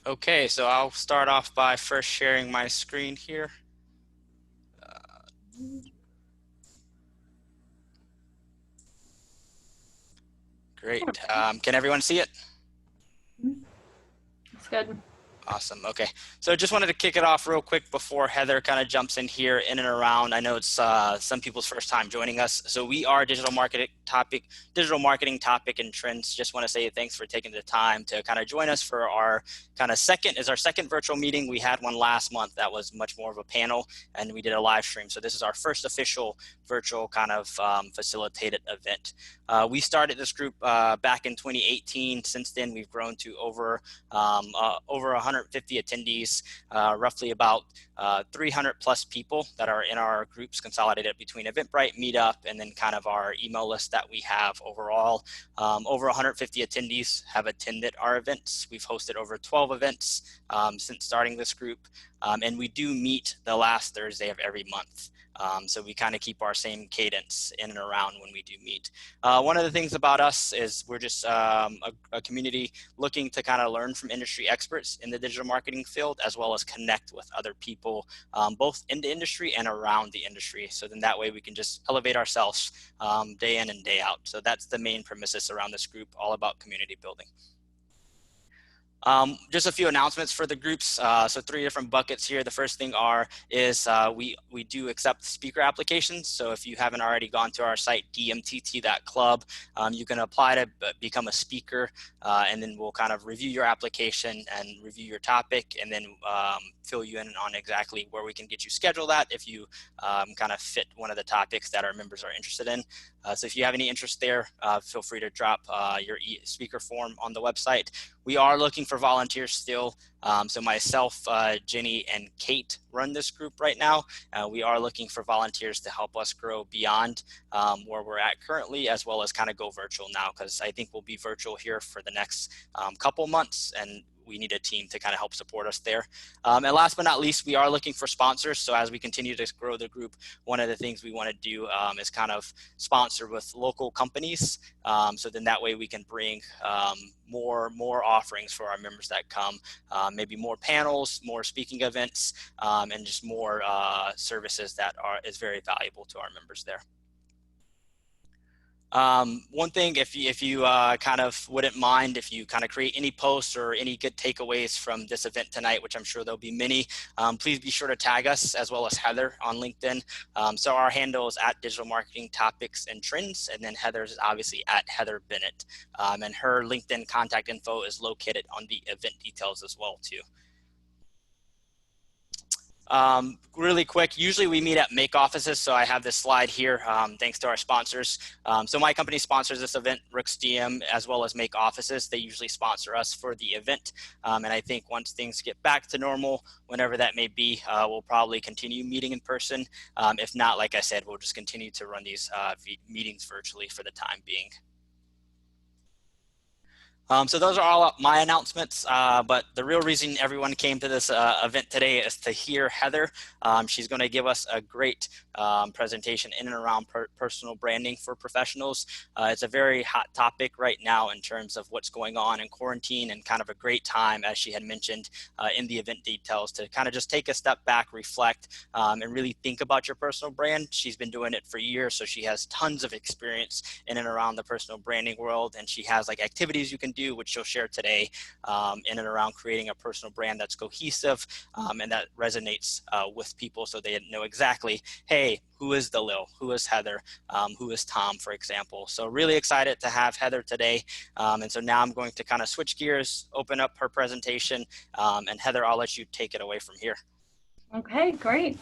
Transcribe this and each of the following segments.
Okay, so I'll start off by first sharing my screen here. Great. Can everyone see it? That's good. Awesome. Okay. So just wanted to kick it off real quick before Heather kind of jumps in here in and around. I know it's some people's first time joining us. So we are digital marketing topic and trends. Just want to say thanks for taking the time to kind of join us for our kind of second virtual meeting. We had one last month that was much more of a panel, and we did a live stream. So this is our first official virtual kind of facilitated event. We started this group back in 2018. Since then, we've grown to over 150 attendees, roughly about 300 plus people that are in our groups consolidated between Eventbrite, Meetup, and then kind of our email list that we have overall. Over 150 attendees have attended our events. We've hosted over 12 events since starting this group, and we do meet the last Thursday of every month. So we kind of keep our same cadence in and around when we do meet. One of the things about us is we're just a community looking to kind of learn from industry experts in the digital marketing field, as well as connect with other people, both in the industry and around the industry. So then that way we can just elevate ourselves day in and day out. So that's the main premises around this group, all about community building. Just a few announcements for the groups. So 3 different buckets here. The first thing is we do accept speaker applications. So if you haven't already gone to our site, DMTT.club, you can apply to become a speaker, and then we'll kind of review your application and review your topic, and then fill you in on exactly where we can get you scheduled at if you kind of fit one of the topics that our members are interested in. So if you have any interest there, feel free to drop your speaker form on the website. We are looking for volunteers still. So myself, Jenny, and Kate run this group right now. We are looking for volunteers to help us grow beyond where we're at currently, as well as kind of go virtual now, because I think we'll be virtual here for the next couple months, and we need a team to kind of help support us there. And last but not least, we are looking for sponsors. So as we continue to grow the group, one of the things we want to do is kind of sponsor with local companies. So then that way we can bring more offerings for our members that come, maybe more panels, more speaking events, and just more services that is very valuable to our members there. One thing, if you kind of wouldn't mind if you kind of create any posts or any good takeaways from this event tonight, which I'm sure there'll be many, please be sure to tag us as well as Heather on LinkedIn. So our handle is at Digital Marketing Topics and Trends, and then Heather's is obviously at Heather Bennett, and her LinkedIn contact info is located on the event details as well too. Really quick, usually we meet at Make offices, so I have this slide here, thanks to our sponsors. So my company sponsors this event, Rook's DM, as well as Make offices. They usually sponsor us for the event, and I think once things get back to normal, whenever that may be, we'll probably continue meeting in person. If not, like I said, we'll just continue to run these meetings virtually for the time being. So those are all my announcements, but the real reason everyone came to this event today is to hear Heather. She's going to give us a great presentation in and around personal branding for professionals. It's a very hot topic right now in terms of what's going on in quarantine, and kind of a great time, as she had mentioned in the event details, to kind of just take a step back, reflect, and really think about your personal brand. She's been doing it for years, so she has tons of experience in and around the personal branding world, and she has like activities you can do, which she'll share today, in and around creating a personal brand that's cohesive and that resonates with people, so they know exactly, hey, who is Dalil, who is Heather, who is Tom, for example. So really excited to have Heather today. And so now I'm going to kind of switch gears, open up her presentation, and Heather, I'll let you take it away from here. Okay, great.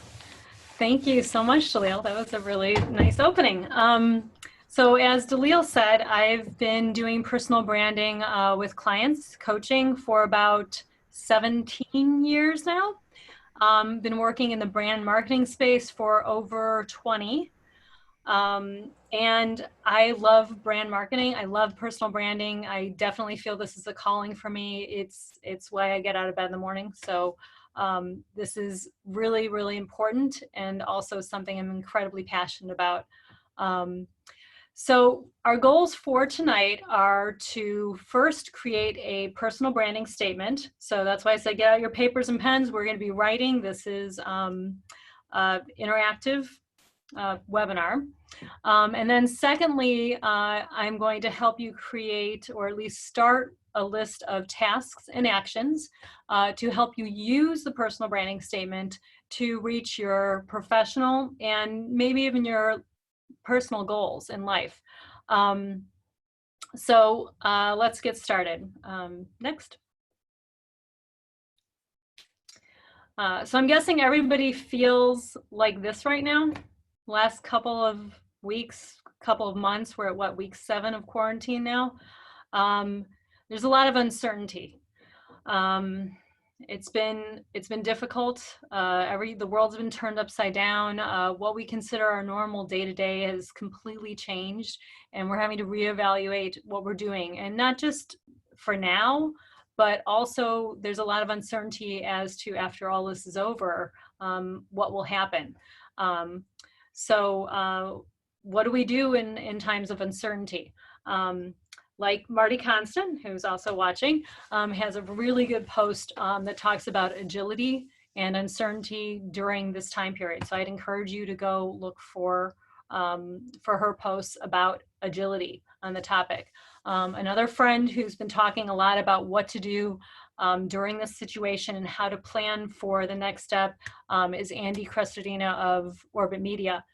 Thank you so much, Dalil. That was a really nice opening. So as Dalil said, I've been doing personal branding with clients, coaching for about 17 years now. Been working in the brand marketing space for over 20. And I love brand marketing. I love personal branding. I definitely feel this is a calling for me. It's why I get out of bed in the morning. So this is really, really important, and also something I'm incredibly passionate about. So our goals for tonight are to first create a personal branding statement. So that's why I said get out your papers and pens. We're going to be writing. This is interactive webinar. And then secondly, I'm going to help you create, or at least start, a list of tasks and actions to help you use the personal branding statement to reach your professional and maybe even your personal goals in life. So let's get started. Next. So I'm guessing everybody feels like this right now. Last couple of weeks, couple of months, we're at what, week 7 of quarantine now. There's a lot of uncertainty. It's been difficult. The world's been turned upside down. What we consider our normal day-to-day has completely changed, and we're having to reevaluate what we're doing, and not just for now, but also there's a lot of uncertainty as to, after all this is over, what will happen. So what do we do in times of uncertainty? Like Marty Constant, who's also watching, has a really good post that talks about agility and uncertainty during this time period. So I'd encourage you to go look for her posts about agility on the topic. Another friend who's been talking a lot about what to do during this situation and how to plan for the next step is Andy Crestodina of Orbit Media.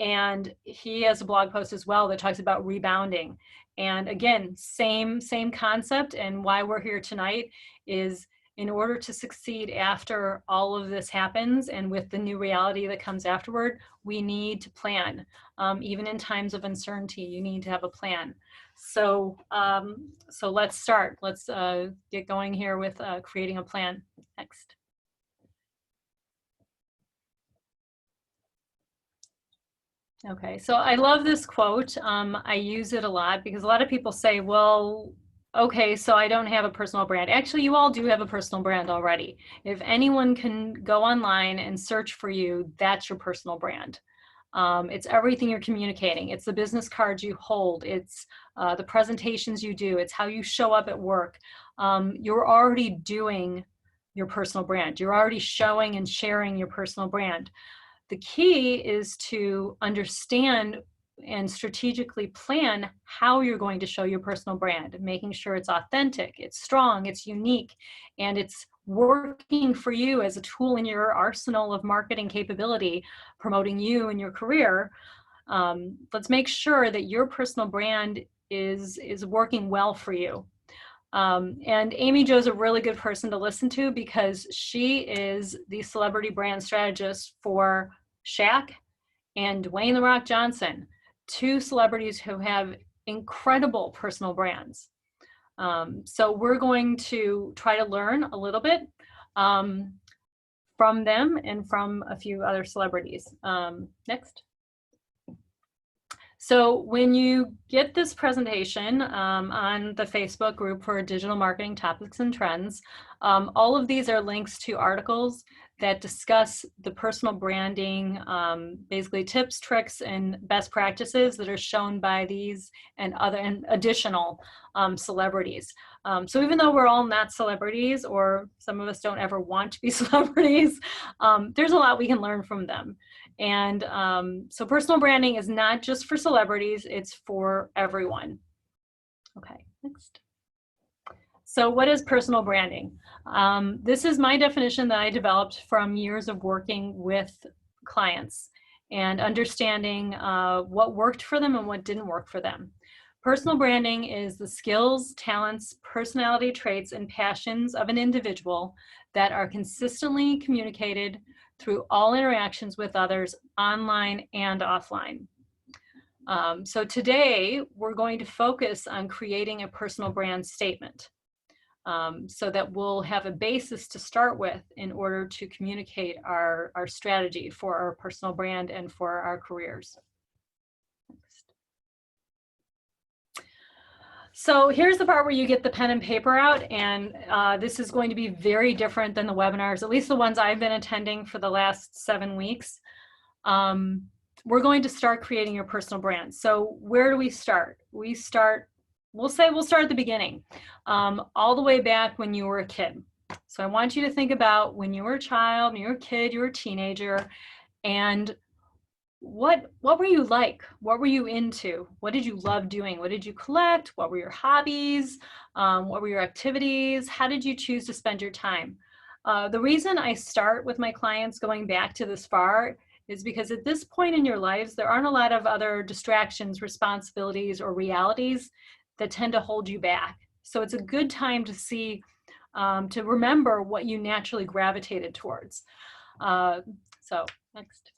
And he has a blog post as well that talks about rebounding. And again, same concept. And why we're here tonight is, in order to succeed after all of this happens and with the new reality that comes afterward, we need to plan. Even in times of uncertainty, you need to have a plan. So let's start. Let's get going here with creating a plan. Next. Okay, so I love this quote. I use it a lot because a lot of people say, well, okay, so I don't have a personal brand. Actually, you all do have a personal brand already. If anyone can go online and search for you, that's your personal brand. It's everything you're communicating. It's the business cards you hold. It's the presentations you do. It's how you show up at work. You're already doing your personal brand. You're already showing and sharing your personal brand. The key is to understand and strategically plan how you're going to show your personal brand, making sure it's authentic, it's strong, it's unique, and it's working for you as a tool in your arsenal of marketing capability, promoting you and your career. Let's make sure that your personal brand is working well for you. And Amy Jo's a really good person to listen to because she is the celebrity brand strategist for Shaq and Dwayne "The Rock" Johnson, 2 celebrities who have incredible personal brands. So we're going to try to learn a little bit from them and from a few other celebrities. Next. So when you get this presentation on the Facebook group for digital marketing topics and trends, all of these are links to articles that discuss the personal branding, basically tips, tricks, and best practices that are shown by these and additional celebrities. So even though we're all not celebrities, or some of us don't ever want to be celebrities, there's a lot we can learn from them. And so personal branding is not just for celebrities, it's for everyone. Okay, next. So what is personal branding? This is my definition that I developed from years of working with clients and understanding what worked for them and what didn't work for them. Personal branding is the skills, talents, personality traits, and passions of an individual that are consistently communicated through all interactions with others, online and offline. So today, we're going to focus on creating a personal brand statement so that we'll have a basis to start with in order to communicate our strategy for our personal brand and for our careers. So here's the part where you get the pen and paper out, and this is going to be very different than the webinars, at least the ones I've been attending for the last 7 weeks. we're going to start creating your personal brand. So where do we start? We'll start at the beginning, all the way back when you were a kid. So I want you to think about when you were a child, when you were a kid, you were a teenager, and what were you like? What were you into? What did you love doing? What did you collect? What were your hobbies? What were your activities? How did you choose to spend your time? The reason I start with my clients going back to this far is because at this point in your lives, there aren't a lot of other distractions, responsibilities, or realities that tend to hold you back. So it's a good time to see, to remember what you naturally gravitated towards. So next.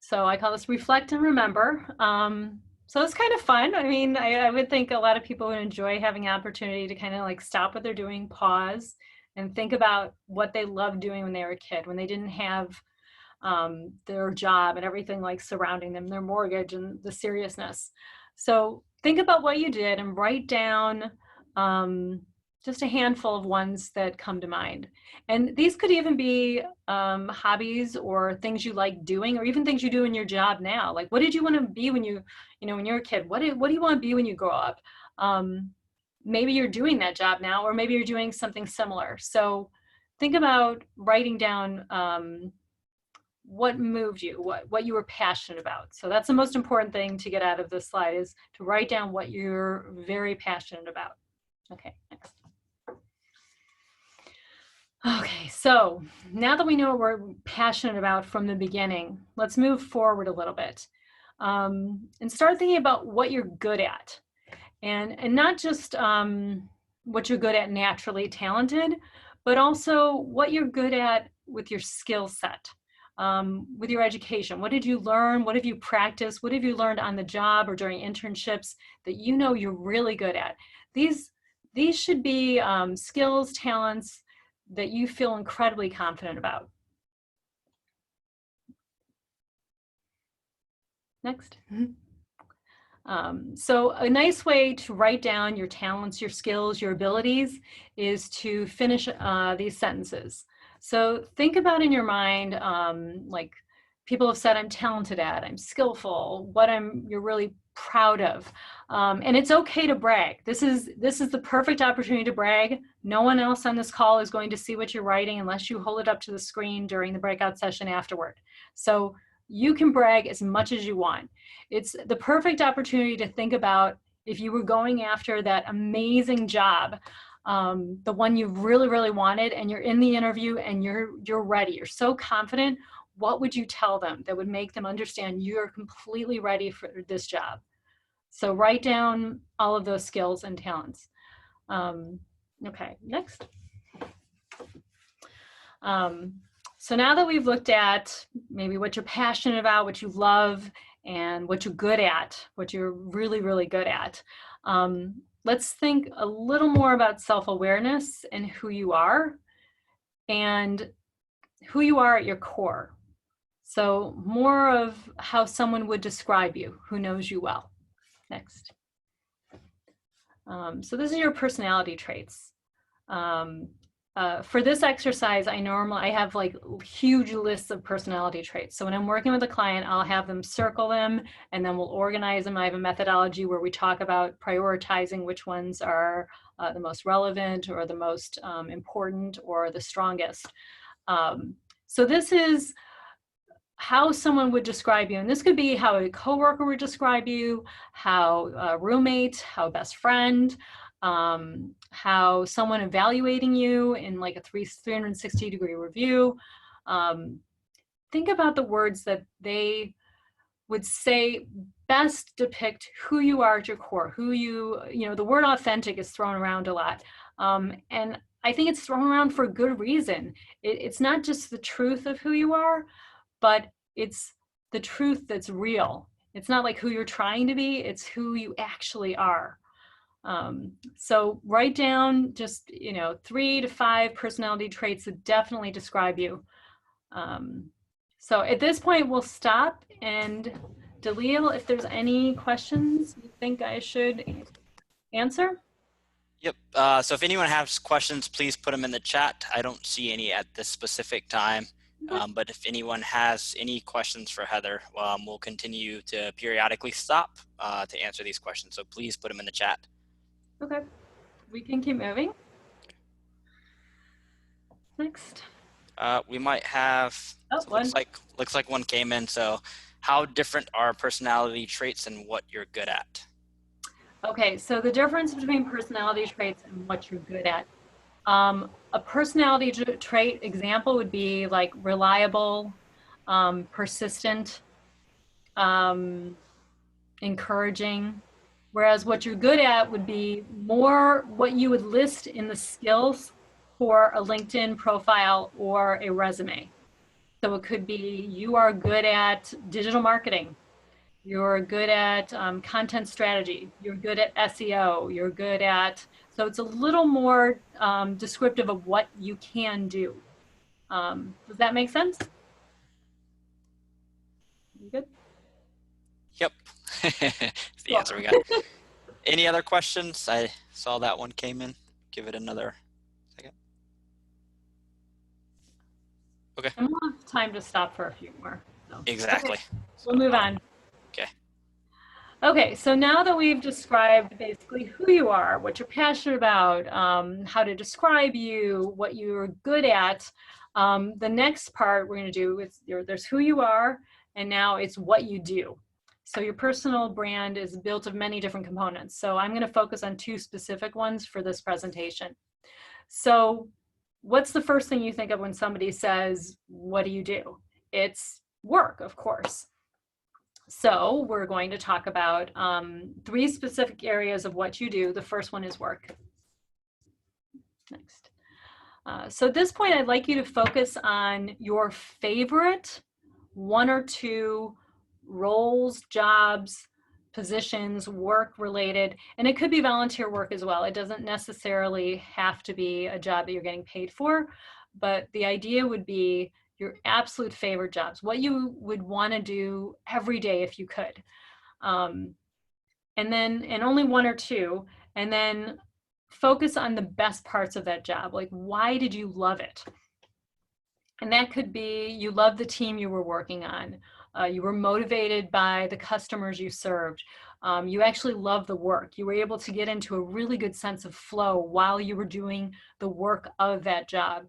So I call this reflect and remember. So it's kind of fun. I mean, I would think a lot of people would enjoy having an opportunity to kind of like stop what they're doing, pause, and think about what they loved doing when they were a kid, when they didn't have their job and everything like surrounding them, their mortgage and the seriousness. So think about what you did and write down just a handful of ones that come to mind. And these could even be hobbies or things you like doing, or even things you do in your job now. Like, what did you want to be when when you're a kid? What do you want to be when you grow up? Maybe you're doing that job now, or maybe you're doing something similar. So think about writing down what moved you, what you were passionate about. So that's the most important thing to get out of this slide, is to write down what you're very passionate about. Okay, next. Okay, so now that we know what we're passionate about from the beginning, let's move forward a little bit and start thinking about what you're good at. And not just what you're good at naturally talented, but also what you're good at with your skill set, with your education. What did you learn? What have you practiced? What have you learned on the job or during internships that you know you're really good at? These should be skills, talents that you feel incredibly confident about. Next. So a nice way to write down your talents, your skills, your abilities is to finish these sentences. So think about in your mind, like people have said, I'm talented at, I'm skillful, what you're really proud of. And it's okay to brag. This is the perfect opportunity to brag. No one else on this call is going to see what you're writing unless you hold it up to the screen during the breakout session afterward. So you can brag as much as you want. It's the perfect opportunity to think about if you were going after that amazing job, the one you really, really wanted, and you're in the interview and you're ready, you're so confident, what would you tell them that would make them understand you're completely ready for this job? So write down all of those skills and talents. Okay, next. So now that we've looked at maybe what you're passionate about, what you love, and what you're good at, what you're really, really good at, let's think a little more about self-awareness and who you are at your core. So more of how someone would describe you who knows you well. Next. So this is your personality traits. For this exercise, I have like huge lists of personality traits. So when I'm working with a client, I'll have them circle them and then we'll organize them. I have a methodology where we talk about prioritizing which ones are the most relevant or the most important or the strongest. So this is how someone would describe you. And this could be how a coworker would describe you, how a roommate, how a best friend, how someone evaluating you in like a 360-degree review. Think about the words that they would say best depict who you are at your core, the word authentic is thrown around a lot. And I think it's thrown around for a good reason. It's not just the truth of who you are, but it's the truth that's real. It's not like who you're trying to be, it's who you actually are. So write down just, 3 to 5 personality traits that definitely describe you. So at this point, we'll stop. And Dalil, if there's any questions you think I should answer? Yep. So if anyone has questions, please put them in the chat. I don't see any at this specific time. But if anyone has any questions for Heather, we'll continue to periodically stop to answer these questions. So please put them in the chat. Okay, we can keep moving. Next. We might have, Oh, so one. looks like one came in. So how different are personality traits and what you're good at? Okay, so the difference between personality traits and what you're good at. A personality trait example would be like reliable, persistent, encouraging. Whereas what you're good at would be more what you would list in the skills for a LinkedIn profile or a resume. So it could be you are good at digital marketing. You're good at content strategy. You're good at SEO. You're good at, so it's a little more descriptive of what you can do. Does that make sense? You good? Yep. The answer we got. Any other questions? I saw that one came in. Give it another second. Okay. And we'll have time to stop for a few more. So. Exactly. Okay. We'll move on. Okay. Okay, so now that we've described basically who you are, what you're passionate about, how to describe you, what you're good at, the next part we're going to do is there's who you are, and now it's what you do. So your personal brand is built of many different components. So I'm going to focus on two specific ones for this presentation. So what's the first thing you think of when somebody says, what do you do? It's work, of course. So we're going to talk about 3 specific areas of what you do. The first one is work. Next. So at this point, I'd like you to focus on your favorite 1 or 2 roles, jobs, positions, work related, and it could be volunteer work as well. It doesn't necessarily have to be a job that you're getting paid for, but the idea would be your absolute favorite jobs, what you would want to do every day if you could. And only 1 or 2, and then focus on the best parts of that job. Like, why did you love it? And that could be you love the team you were working on. You were motivated by the customers you served. You actually love the work. You were able to get into a really good sense of flow while you were doing the work of that job.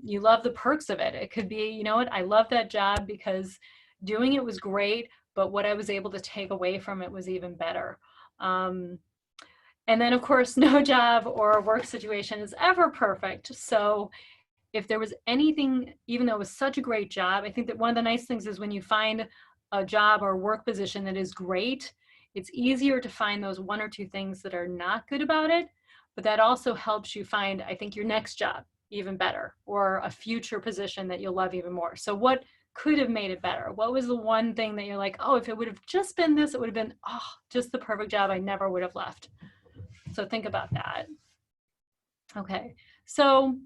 You love the perks of it. It could be, you know what, I love that job because doing it was great, but what I was able to take away from it was even better. And then, of course, no job or work situation is ever perfect. So if there was anything, even though it was such a great job, I think that one of the nice things is when you find a job or work position that is great, it's easier to find those 1 or 2 things that are not good about it, but that also helps you find, I think, your next job even better, or a future position that you'll love even more. So what could have made it better? What was the one thing that you're like, oh, if it would have just been this, it would have been, oh, just the perfect job. I never would have left. So think about that. Okay, so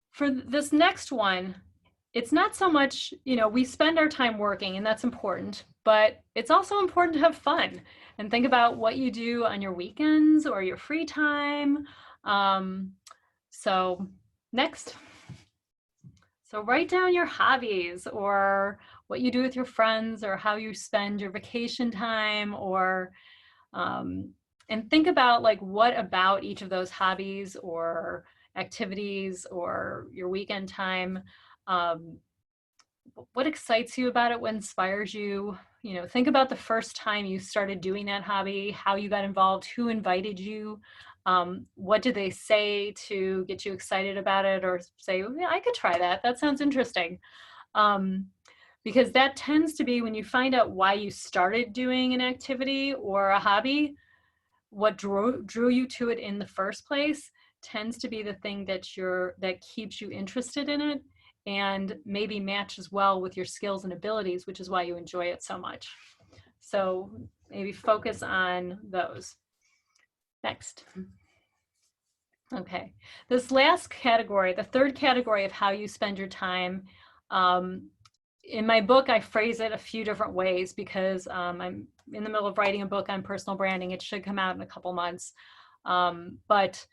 for this next one, it's not so much, you know, we spend our time working and that's important, but it's also important to have fun and think about what you do on your weekends or your free time. So next. So write down your hobbies or what you do with your friends or how you spend your vacation time, or and think about like what about each of those hobbies or activities or your weekend time, what excites you about it, what inspires you. You know, think about the first time you started doing that hobby, how you got involved, who invited you, what did they say to get you excited about it, or say, yeah, I could try that, that sounds interesting. Because that tends to be when you find out why you started doing an activity or a hobby, what drew you to it in the first place tends to be the thing that keeps you interested in it and maybe matches well with your skills and abilities, which is why you enjoy it so much. So maybe focus on those. Next. Okay, this last category, the third category of how you spend your time, in my book, I phrase it a few different ways because I'm in the middle of writing a book on personal branding. It should come out in a couple months. But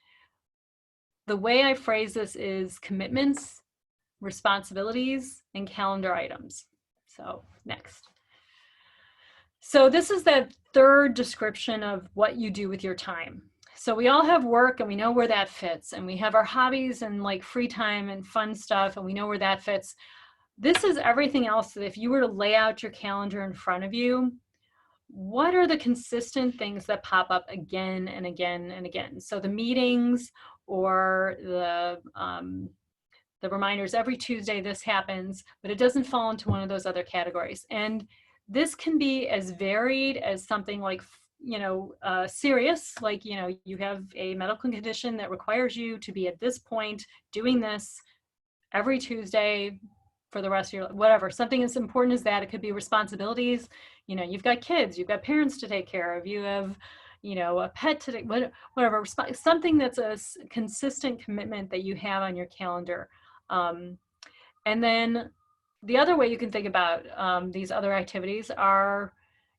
the way I phrase this is commitments, responsibilities, and calendar items. So next. So this is that third description of what you do with your time. So we all have work and we know where that fits, and we have our hobbies and like free time and fun stuff, and we know where that fits. This is everything else that if you were to lay out your calendar in front of you, what are the consistent things that pop up again and again and again? So the meetings or the reminders every Tuesday this happens, but it doesn't fall into one of those other categories. And this can be as varied as something like, serious, like, you have a medical condition that requires you to be at this point doing this every Tuesday for the rest of your life, whatever. Something as important as that. It could be responsibilities. You've got kids, you've got parents to take care of, you have, a pet to take, whatever. Something that's a consistent commitment that you have on your calendar. And then the other way you can think about these other activities are,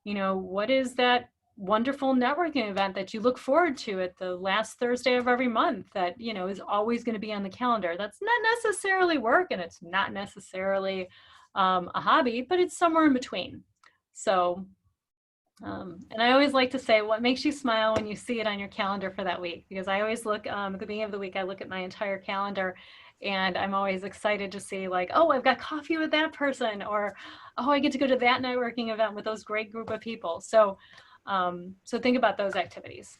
what is that wonderful networking event that you look forward to at the last Thursday of every month that, is always going to be on the calendar? That's not necessarily work, and it's not necessarily a hobby, but it's somewhere in between. So, and I always like to say, what makes you smile when you see it on your calendar for that week? Because I always look at the beginning of the week, I look at my entire calendar, and I'm always excited to see like, oh, I've got coffee with that person, or, oh, I get to go to that networking event with those great group of people. So, so think about those activities.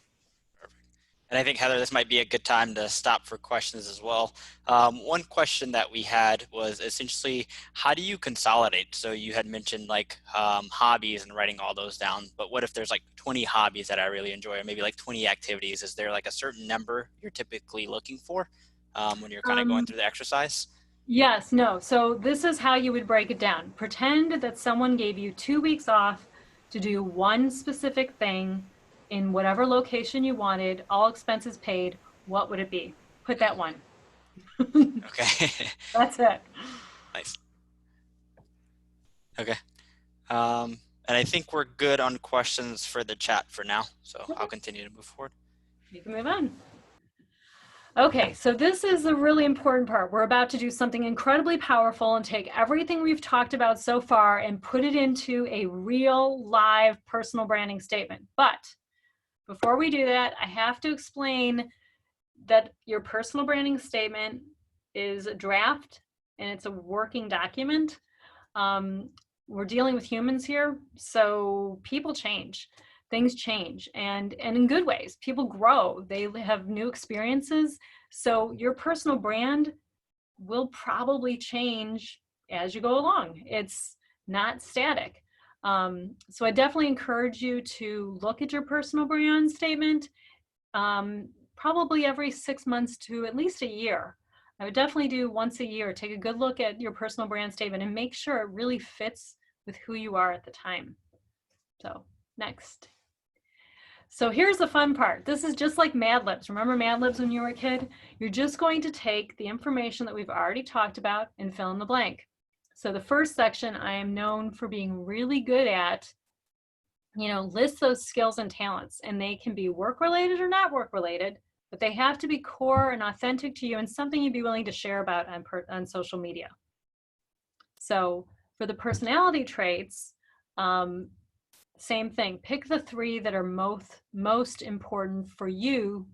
And I think, Heather, this might be a good time to stop for questions as well. One question that we had was essentially, how do you consolidate? So you had mentioned like hobbies and writing all those down, but what if there's like 20 hobbies that I really enjoy, or maybe like 20 activities? Is there like a certain number you're typically looking for when you're kind of going through the exercise? Yes, no. So this is how you would break it down. Pretend that someone gave you 2 weeks off to do one specific thing in whatever location you wanted, all expenses paid. What would it be? Put that one. Okay. That's it. Nice. Okay. And I think we're good on questions for the chat for now, so I'll continue to move forward. You can move on. Okay, so this is the really important part. We're about to do something incredibly powerful and take everything we've talked about so far and put it into a real, live personal branding statement. But before we do that, I have to explain that your personal branding statement is a draft and it's a working document. We're dealing with humans here, so people change. Things change, and in good ways. People grow, they have new experiences. So your personal brand will probably change as you go along. It's not static. So I definitely encourage you to look at your personal brand statement probably every 6 months to at least a year. I would definitely do once a year. Take a good look at your personal brand statement and make sure it really fits with who you are at the time. So next. So here's the fun part. This is just like Mad Libs. Remember Mad Libs when you were a kid? You're just going to take the information that we've already talked about and fill in the blank. So the first section I am known for being really good at, list those skills and talents, and they can be work related or not work related, but they have to be core and authentic to you and something you'd be willing to share about on social media. So for the personality traits, same thing. Pick the 3 that are most important for you.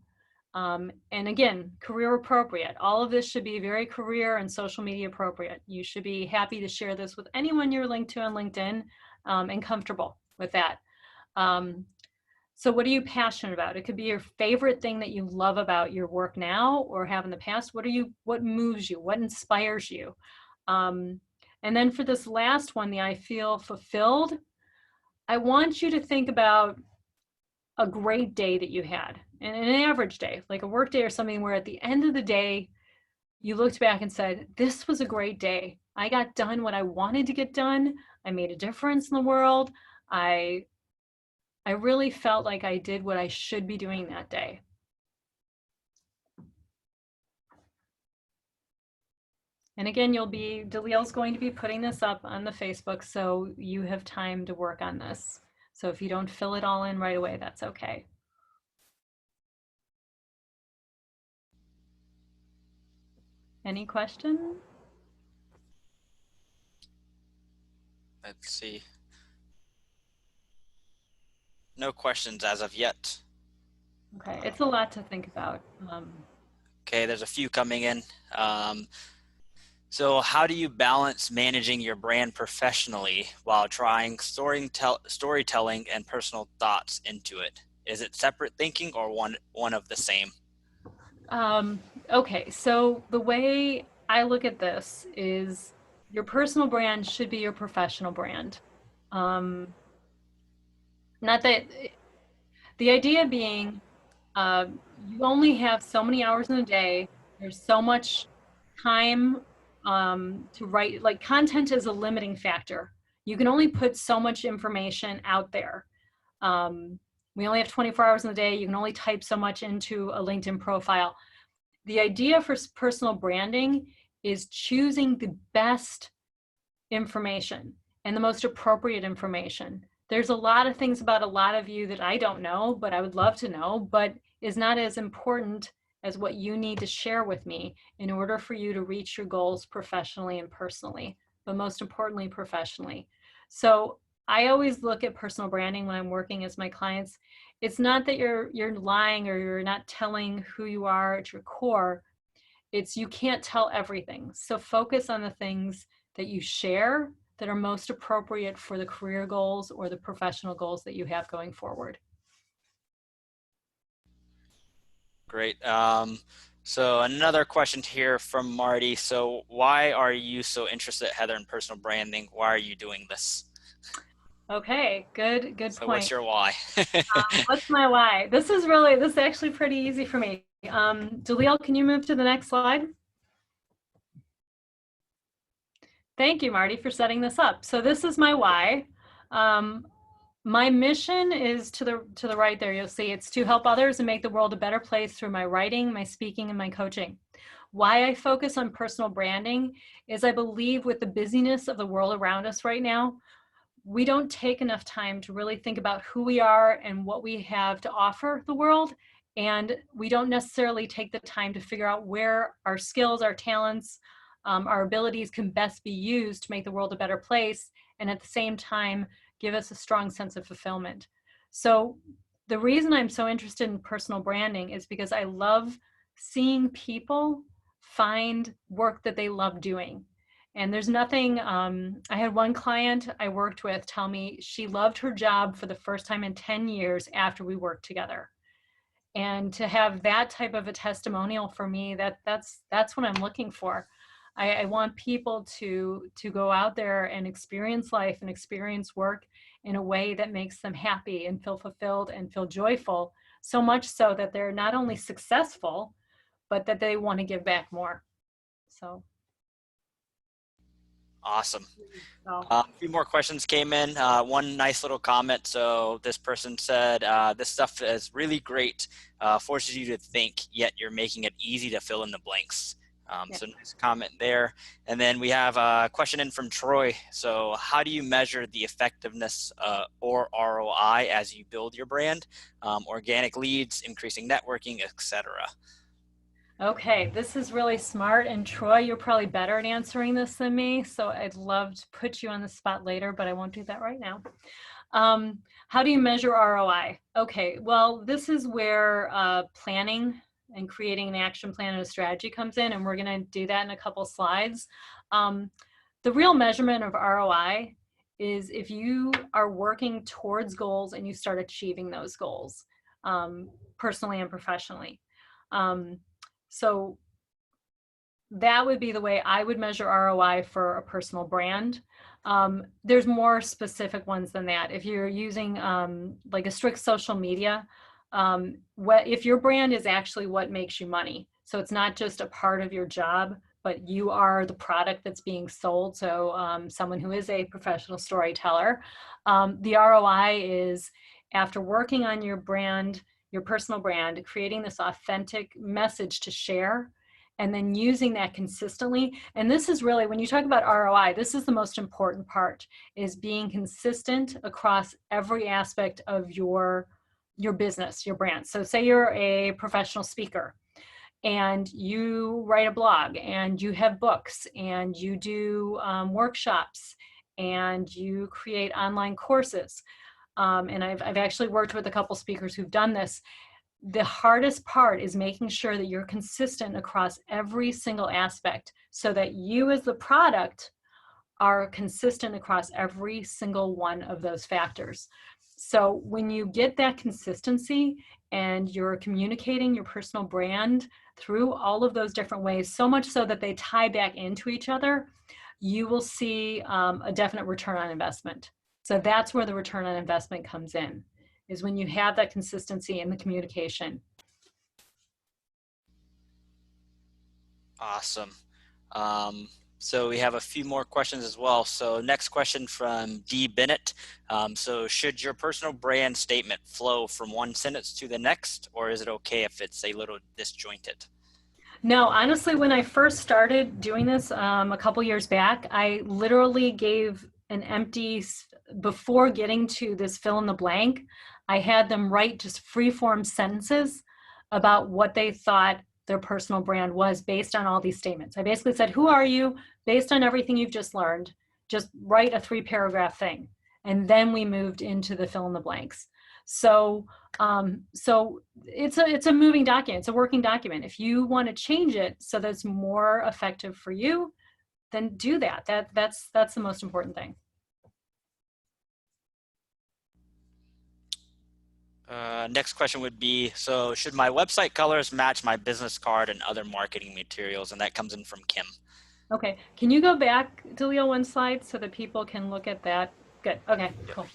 And again, career appropriate. All of this should be very career and social media appropriate. You should be happy to share this with anyone you're linked to on LinkedIn and comfortable with that. So what are you passionate about? It could be your favorite thing that you love about your work now or have in the past. What moves you? What inspires you? And then for this last one, the I feel fulfilled, I want you to think about a great day that you had, and an average day, like a work day or something where at the end of the day, you looked back and said, this was a great day. I got done what I wanted to get done. I made a difference in the world. I really felt like I did what I should be doing that day. And again, Daleel's going to be putting this up on the Facebook, so you have time to work on this. So if you don't fill it all in right away, that's okay. Any questions? Let's see. No questions as of yet. Okay, it's a lot to think about. Okay, there's a few coming in. So how do you balance managing your brand professionally while trying storytelling and personal thoughts into it? Is it separate thinking or one of the same? Okay, so the way I look at this is your personal brand should be your professional brand. Um, Not that the idea being uh, you only have so many hours in a day. There's so much time to write. Like content is a limiting factor. You can only put so much information out there. Um, we only have 24 hours in a day. You can only type so much into a LinkedIn profile. The idea for personal branding is choosing the best information and the most appropriate information. There's a lot of things about a lot of you that I don't know, but I would love to know, but is not as important as what you need to share with me in order for you to reach your goals professionally and personally, but most importantly, professionally. So I always look at personal branding when I'm working as my clients. It's not that you're lying or you're not telling who you are at your core. It's you can't tell everything. So focus on the things that you share that are most appropriate for the career goals or the professional goals that you have going forward. Great. So another question here from Marty. So why are you so interested, Heather, in personal branding? Why are you doing this? Okay, good So what's point. your why? What's my why? This is actually pretty easy for me. Dalil, can you move to the next slide? Thank you, Marty, for setting this up. So this is my why. My mission is to the right there. You'll see it's to help others and make the world a better place through my writing, my speaking, and my coaching. Why I focus on personal branding is I believe with the busyness of the world around us right now, we don't take enough time to really think about who we are and what we have to offer the world. And we don't necessarily take the time to figure out where our skills, our talents, our abilities can best be used to make the world a better place. And at the same time, give us a strong sense of fulfillment. So the reason I'm so interested in personal branding is because I love seeing people find work that they love doing. And there's nothing, I had one client I worked with tell me she loved her job for the first time in 10 years after we worked together. And to have that type of a testimonial for me, that's what I'm looking for. I want people to go out there and experience life and experience work in a way that makes them happy and feel fulfilled and feel joyful, so much so that they're not only successful, but that they want to give back more. So Awesome. so A few more questions came in. One nice little comment. So this person said, this stuff is really great, forces you to think, yet you're making it easy to fill in the blanks. yeah. So nice comment there. And then we have a question in from Troy. So how do you measure the effectiveness or ROI as you build your brand, organic leads, increasing networking, etc.? Okay, this is really smart. And Troy, you're probably better at answering this than me. So I'd love to put you on the spot later, but I won't do that right now. How do you measure ROI? Okay, well, this is where planning and creating an action plan and a strategy comes in. And we're going to do that in a couple slides. The real measurement of ROI is if you are working towards goals and you start achieving those goals, personally and professionally. So that would be the way I would measure ROI for a personal brand. There's more specific ones than that. If you're using like a strict social media, if your brand is actually what makes you money, so it's not just a part of your job, but you are the product that's being sold. So someone who is a professional storyteller, the ROI is after working on your brand, your personal brand, creating this authentic message to share, and then using that consistently. And this is really, when you talk about ROI, this is the most important part, is being consistent across every aspect of your business, your brand. So say you're a professional speaker and you write a blog and you have books and you do workshops and you create online courses. And I've actually worked with a couple speakers who've done this. The hardest part is making sure that you're consistent across every single aspect so that you as the product are consistent across every single one of those factors. So when you get that consistency and you're communicating your personal brand through all of those different ways, so much so that they tie back into each other, you will see a definite return on investment. So that's where the return on investment comes in, is when you have that consistency in the communication. Awesome. So we have a few more questions as well. So next question from D. Bennett. So should your personal brand statement flow from one sentence to the next, or is it okay if it's a little disjointed? No, honestly, when I first started doing this a couple years back, I literally gave an empty, before getting to this fill in the blank, I had them write just free-form sentences about what they thought their personal brand was based on all these statements. I basically said, who are you? Based on everything you've just learned, just write a 3-paragraph thing. And then we moved into the fill in the blanks. So it's a moving document. It's a working document. If you want to change it so that it's more effective for you, then do that. That's the most important thing. Next question would be, so should my website colors match my business card and other marketing materials? And that comes in from Kim. Okay, can you go back, Dalil, one slide so that people can look at that? Good, okay, cool.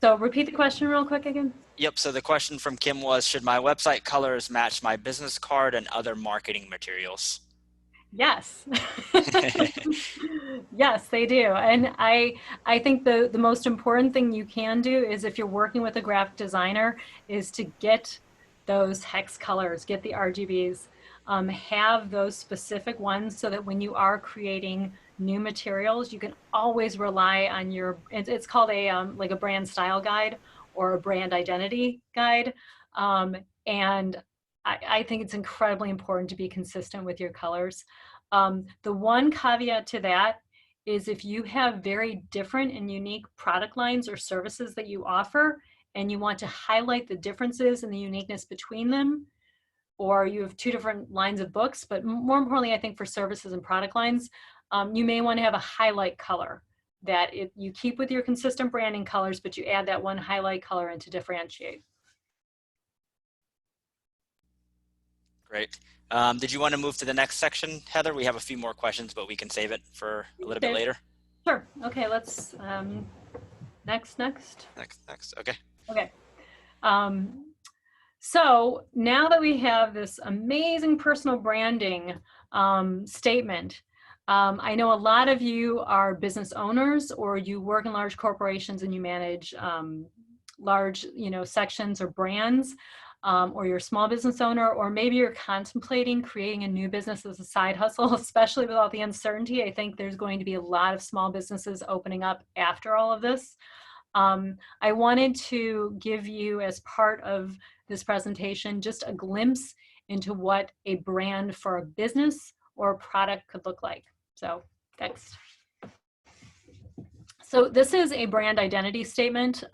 So repeat the question real quick again. Yep, so the question from Kim was, should my website colors match my business card and other marketing materials? Yes. Yes, they do. And I think the most important thing you can do is, if you're working with a graphic designer, is to get those hex colors, get the RGBs, have those specific ones so that when you are creating new materials, you can always rely on your, it's called a like a brand style guide or a brand identity guide. And I think it's incredibly important to be consistent with your colors. The one caveat to that is, if you have very different and unique product lines or services that you offer, and you want to highlight the differences and the uniqueness between them, or you have 2 different lines of books, but more importantly, I think for services and product lines, you may want to have a highlight color that you keep with your consistent branding colors, but you add that one highlight color in to differentiate. Great. Did you want to move to the next section, Heather? We have a few more questions, but we can save it for a little bit later. Sure. Okay, let's, next. Okay. Okay. So now that we have this amazing personal branding statement, I know a lot of you are business owners, or you work in large corporations and you manage large, sections or brands, or you're a small business owner, or maybe you're contemplating creating a new business as a side hustle, especially with all the uncertainty. I think there's going to be a lot of small businesses opening up after all of this. I wanted to give you, as part of this presentation, just a glimpse into what a brand for a business or a product could look like. So next. So this is a brand identity statement.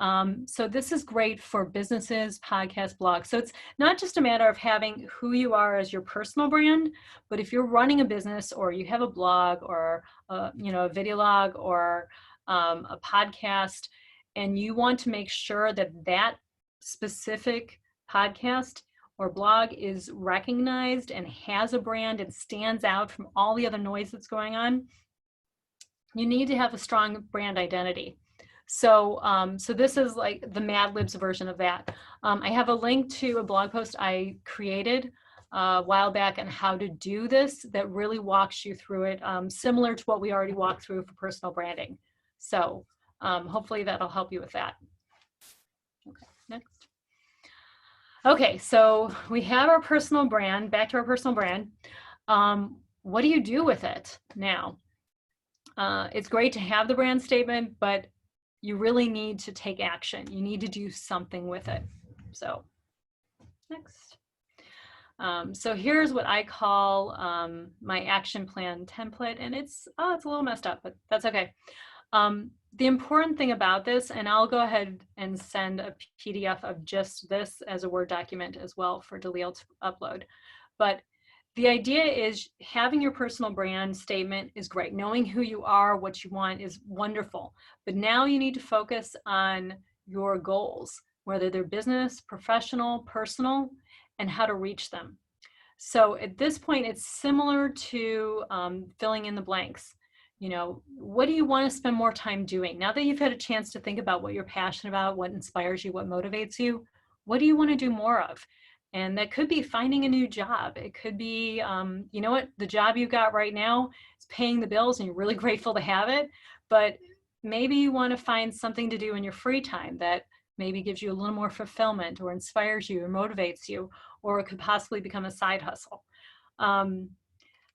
So this is great for businesses, podcasts, blogs. So it's not just a matter of having who you are as your personal brand, but if you're running a business, or you have a blog, or a video log, or a podcast, and you want to make sure that that specific podcast or blog is recognized and has a brand and stands out from all the other noise that's going on, you need to have a strong brand identity. So, so this is like the Mad Libs version of that. I have a link to a blog post I created a while back on how to do this that really walks you through it, similar to what we already walked through for personal branding. So hopefully that'll help you with that. Okay, next. Okay, so we have our personal brand, back to our personal brand. What do you do with it now? It's great to have the brand statement, but you really need to take action. You need to do something with it. So next. So here's what I call my action plan template, and it's a little messed up, but that's okay. The important thing about this, and I'll go ahead and send a PDF of just this as a Word document as well for Dalil to upload. But the idea is having your personal brand statement is great. Knowing who you are, what you want is wonderful. But now you need to focus on your goals, whether they're business, professional, personal, and how to reach them. So at this point, it's similar to filling in the blanks. You know, what do you want to spend more time doing? Now that you've had a chance to think about what you're passionate about, what inspires you, what motivates you, what do you want to do more of? And that could be finding a new job. It could be, you know what, the job you got right now is paying the bills and you're really grateful to have it. But maybe you want to find something to do in your free time that maybe gives you a little more fulfillment or inspires you or motivates you, or it could possibly become a side hustle.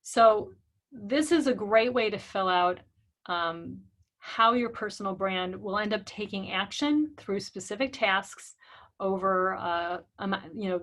So this is a great way to fill out how your personal brand will end up taking action through specific tasks over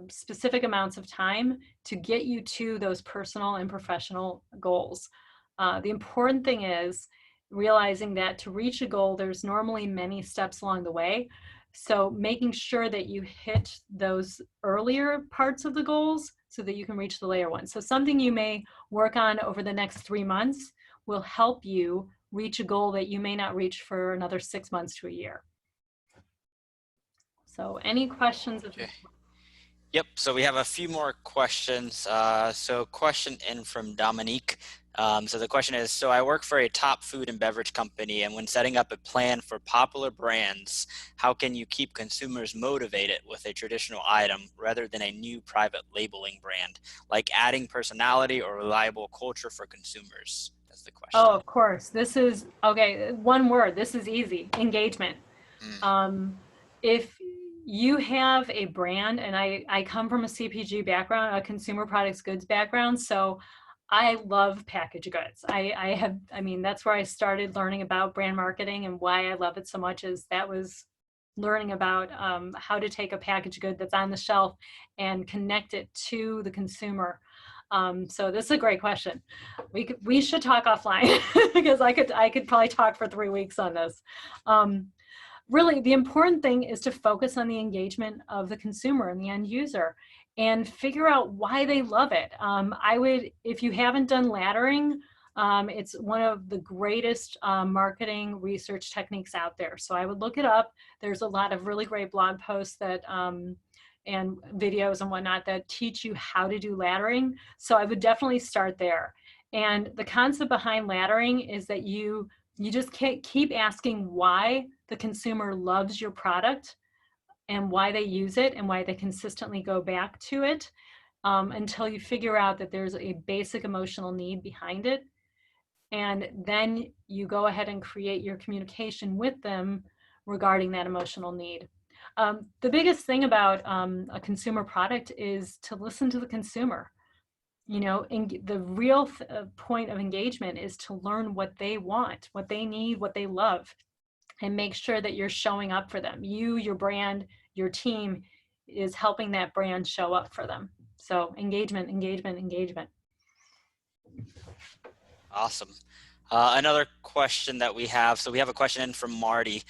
specific amounts of time to get you to those personal and professional goals. The important thing is realizing that to reach a goal, there's normally many steps along the way. So making sure that you hit those earlier parts of the goals so that you can reach the later ones. So something you may work on over the next 3 months will help you reach a goal that you may not reach for another 6 months to a year. So any questions? Okay. Yep, so we have a few more questions. So question in from Dominique. So the question is, so I work for a top food and beverage company, and when setting up a plan for popular brands, how can you keep consumers motivated with a traditional item rather than a new private labeling brand, like adding personality or reliable culture for consumers? That's the question. Oh, of course. This is, okay, one word, this is easy, engagement. If you have a brand, and I come from a CPG background, a consumer products goods background, so I love packaged goods. I mean, that's where I started learning about brand marketing, and why I love it so much is that was learning about how to take a packaged good that's on the shelf and connect it to the consumer. So this is a great question. We should talk offline because I could probably talk for 3 weeks on this. Really, the important thing is to focus on the engagement of the consumer and the end user and figure out why they love it. I would, if you haven't done laddering, it's one of the greatest marketing research techniques out there. So I would look it up. There's a lot of really great blog posts that and videos and whatnot that teach you how to do laddering. So I would definitely start there. And the concept behind laddering is that you just can't keep asking why the consumer loves your product and why they use it and why they consistently go back to it until you figure out that there's a basic emotional need behind it. And then you go ahead and create your communication with them regarding that emotional need. The biggest thing about a consumer product is to listen to the consumer. You know, the real point of engagement is to learn what they want, what they need, what they love, and make sure that you're showing up for them. You, your brand, your team is helping that brand show up for them. So engagement, engagement, engagement. Awesome. Another question that we have. So we have a question in from Marty.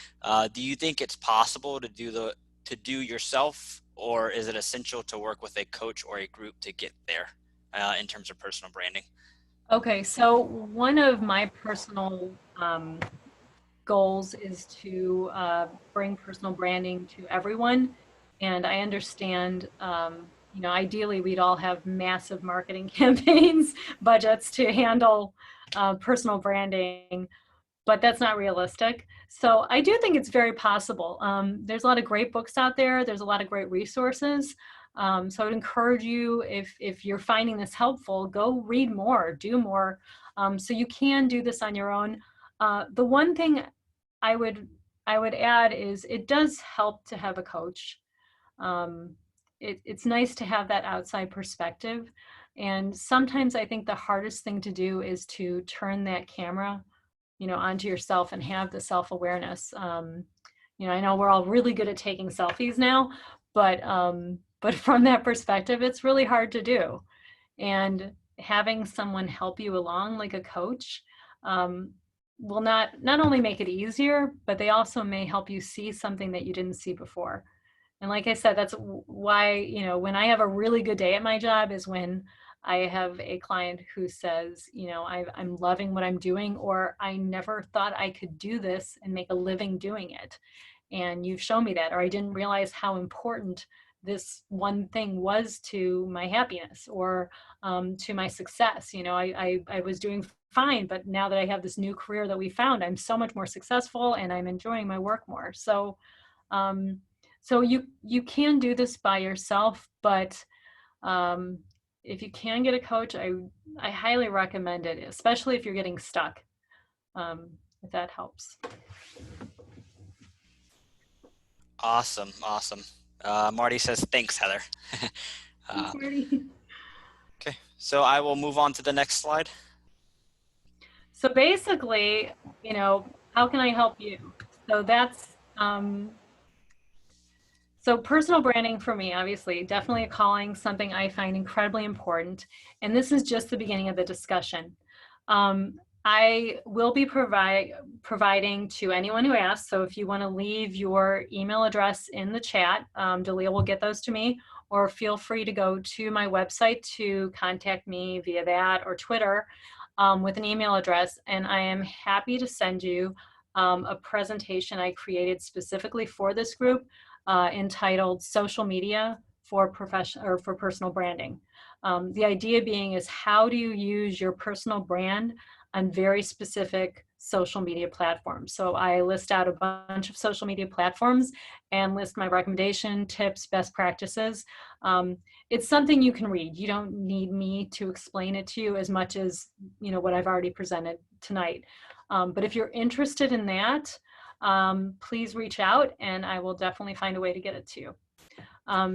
Do you think it's possible to do yourself, or is it essential to work with a coach or a group to get there in terms of personal branding? Okay, so one of my personal goals is to bring personal branding to everyone. And I understand, you know, ideally we'd all have massive marketing campaigns, budgets to handle personal branding, but that's not realistic. So I do think it's very possible. There's a lot of great books out there. There's a lot of great resources. So I would encourage you, if you're finding this helpful, go read more, do more. So you can do this on your own. The one thing I would add is it does help to have a coach. It's nice to have that outside perspective. And sometimes I think the hardest thing to do is to turn that camera, you know, onto yourself and have the self-awareness. You know, I know we're all really good at taking selfies now, but But from that perspective, it's really hard to do. And having someone help you along, like a coach, um, will not only make it easier, but they also may help you see something that you didn't see before. And like I said, that's why, when I have a really good day at my job is when I have a client who says, I'm loving what I'm doing, or I never thought I could do this and make a living doing it. And you've shown me that, or I didn't realize how important this one thing was to my happiness, or to my success. I was doing fine, but now that I have this new career that we found, I'm so much more successful and I'm enjoying my work more. Um, so you can do this by yourself, but if you can get a coach, I highly recommend it, especially if you're getting stuck, if that helps. Awesome. Awesome. Marty says, thanks, Heather. Thanks, Marty. Okay, so I will move on to the next slide. So basically, how can I help you? So that's, so personal branding for me, obviously, definitely a calling, something I find incredibly important. And this is just the beginning of the discussion. I will be providing to anyone who asks. So if you want to leave your email address in the chat, Dalia will get those to me, or feel free to go to my website to contact me via that or Twitter with an email address. And I am happy to send you a presentation I created specifically for this group entitled Social Media for Personal Branding. The idea being is, how do you use your personal brand on very specific social media platforms? So I list out a bunch of social media platforms and list my recommendation, tips, best practices. It's something you can read. You don't need me to explain it to you as much as what I've already presented tonight. But if you're interested in that, please reach out and I will definitely find a way to get it to you.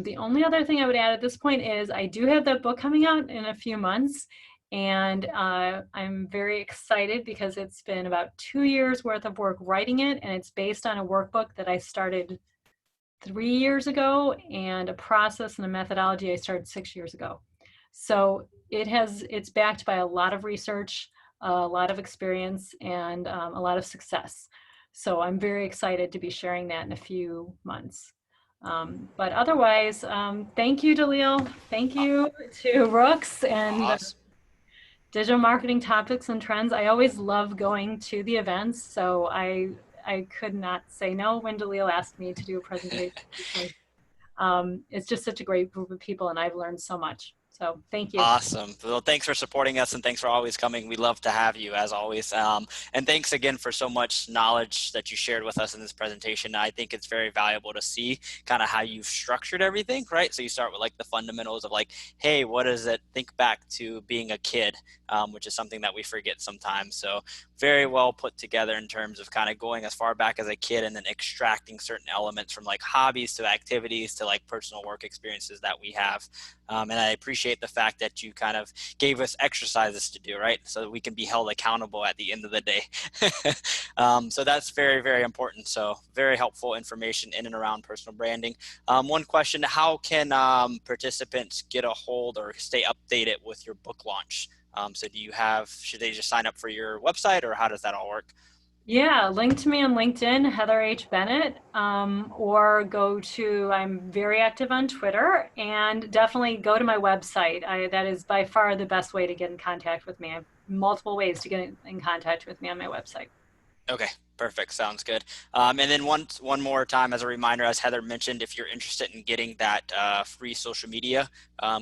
The only other thing I would add at this point is I do have that book coming out in a few months, and I'm very excited because it's been about 2 years worth of work writing it, and it's based on a workbook that I started 3 years ago and a process and a methodology I started 6 years ago. So it's backed by a lot of research, a lot of experience, and a lot of success. So I'm very excited to be sharing that in a few months. But otherwise, thank you, Dalil. Thank you to Rooks and Awesome. Digital Marketing Topics and Trends. I always love going to the events, so I could not say no when Dalil asked me to do a presentation. It's just such a great group of people, and I've learned so much. So thank you. Awesome. Well, thanks for supporting us, and thanks for always coming. We love to have you, as always. And thanks again for so much knowledge that you shared with us in this presentation. I think it's very valuable to see kind of how you've structured everything, right? So you start with like the fundamentals of like, hey, what does it think back to being a kid, which is something that we forget sometimes. So very well put together in terms of kind of going as far back as a kid and then extracting certain elements from like hobbies to activities to like personal work experiences that we have. And I appreciate the fact that you kind of gave us exercises to do, right? So that we can be held accountable at the end of the day. So that's very, very important. So very helpful information in and around personal branding. One question, how can participants get a hold or stay updated with your book launch? So should they just sign up for your website, or how does that all work? Yeah, link to me on LinkedIn, Heather H. Bennett, or I'm very active on Twitter, and definitely go to my website. That is by far the best way to get in contact with me. I have multiple ways to get in contact with me on my website. Okay, perfect. Sounds good. And then one more time as a reminder, as Heather mentioned, if you're interested in getting that free social media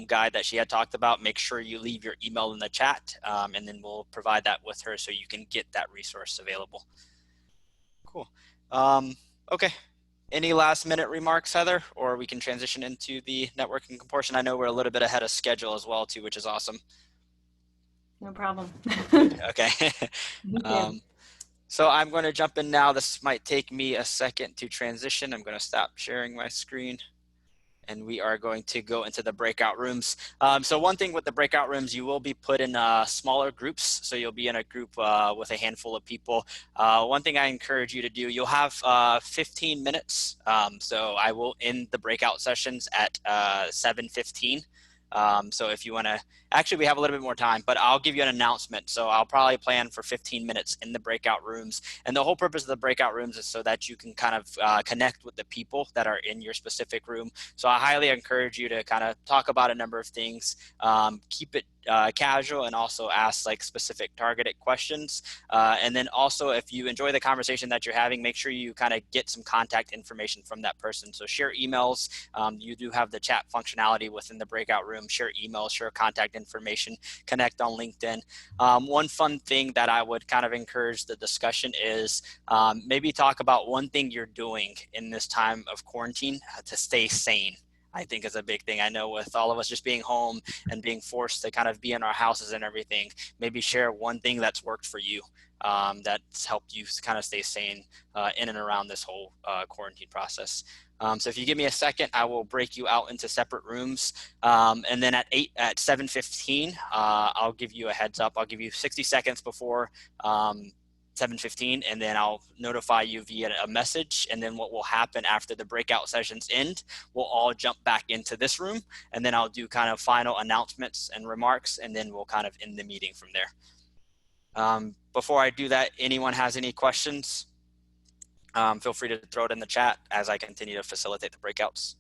guide that she had talked about, make sure you leave your email in the chat, and then we'll provide that with her so you can get that resource available. Cool. Okay. Any last minute remarks, Heather, or we can transition into the networking portion? I know we're a little bit ahead of schedule as well, too, which is awesome. No problem. Okay. So I'm going to jump in now. This might take me a second to transition. I'm going to stop sharing my screen. And we are going to go into the breakout rooms. So one thing with the breakout rooms, you will be put in smaller groups. So you'll be in a group with a handful of people. One thing I encourage you to do, you'll have 15 minutes. So I will end the breakout sessions at 7:15. So if you want to, actually we have a little bit more time, but I'll give you an announcement. So I'll probably plan for 15 minutes in the breakout rooms. And the whole purpose of the breakout rooms is so that you can kind of connect with the people that are in your specific room. So I highly encourage you to kind of talk about a number of things, keep it casual, and also ask like specific targeted questions. And then also, if you enjoy the conversation that you're having, make sure you kind of get some contact information from that person. So share emails. You do have the chat functionality within the breakout room. Share emails, share contact information, connect on LinkedIn. One fun thing that I would kind of encourage the discussion is maybe talk about one thing you're doing in this time of quarantine to stay sane. I think is a big thing. I know with all of us just being home and being forced to kind of be in our houses and everything, maybe share one thing that's worked for you, that's helped you kind of stay sane in and around this whole quarantine process. So if you give me a second, I will break you out into separate rooms. And then at 7:15, I'll give you a heads up. I'll give you 60 seconds before 7:15, and then I'll notify you via a message. And then what will happen after the breakout sessions end, we'll all jump back into this room, and then I'll do kind of final announcements and remarks, and then we'll kind of end the meeting from there. Before I do that, anyone has any questions? Feel free to throw it in the chat as I continue to facilitate the breakouts.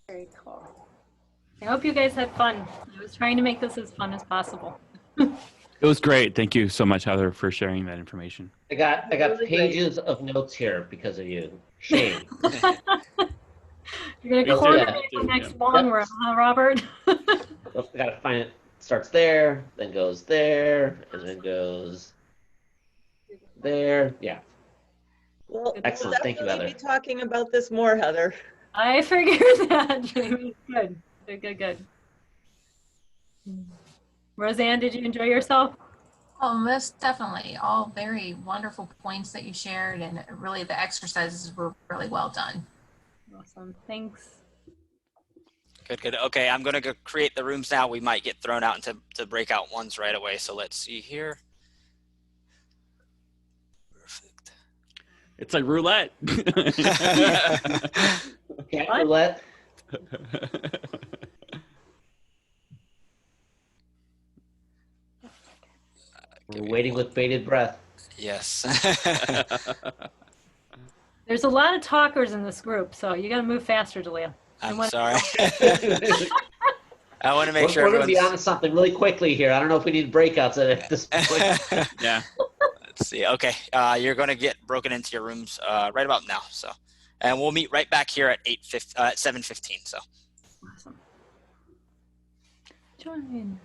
Very cool. I hope you guys had fun. I was trying to make this as fun as possible. It was great. Thank you so much, Heather, for sharing that information. I got pages of notes here because of you. Shame. You're gonna coordinate the next long run, huh, Robert? I gotta find it. Starts there, then goes there, and then goes there. Yeah. Well, Excellent. Thank you, Heather. We'll be talking about this more, Heather. I figured that, Jamie. Good. Good. Roseanne, did you enjoy yourself? Oh, most definitely. All very wonderful points that you shared, and really the exercises were really well done. Awesome. Thanks. Good. Okay, I'm going to go create the rooms now. We might get thrown out into breakout ones right away. So let's see here. Perfect. It's like roulette. Cat roulette. We're waiting with bated breath. Yes. There's a lot of talkers in this group, so you got to move faster, Delia. I'm sorry. I want to make sure we're going to be on to something really quickly here. I don't know if we need breakouts at this point. Yeah. Let's see. Okay, you're going to get broken into your rooms right about now. So, and we'll meet right back here at 7:15. So. Awesome. Join.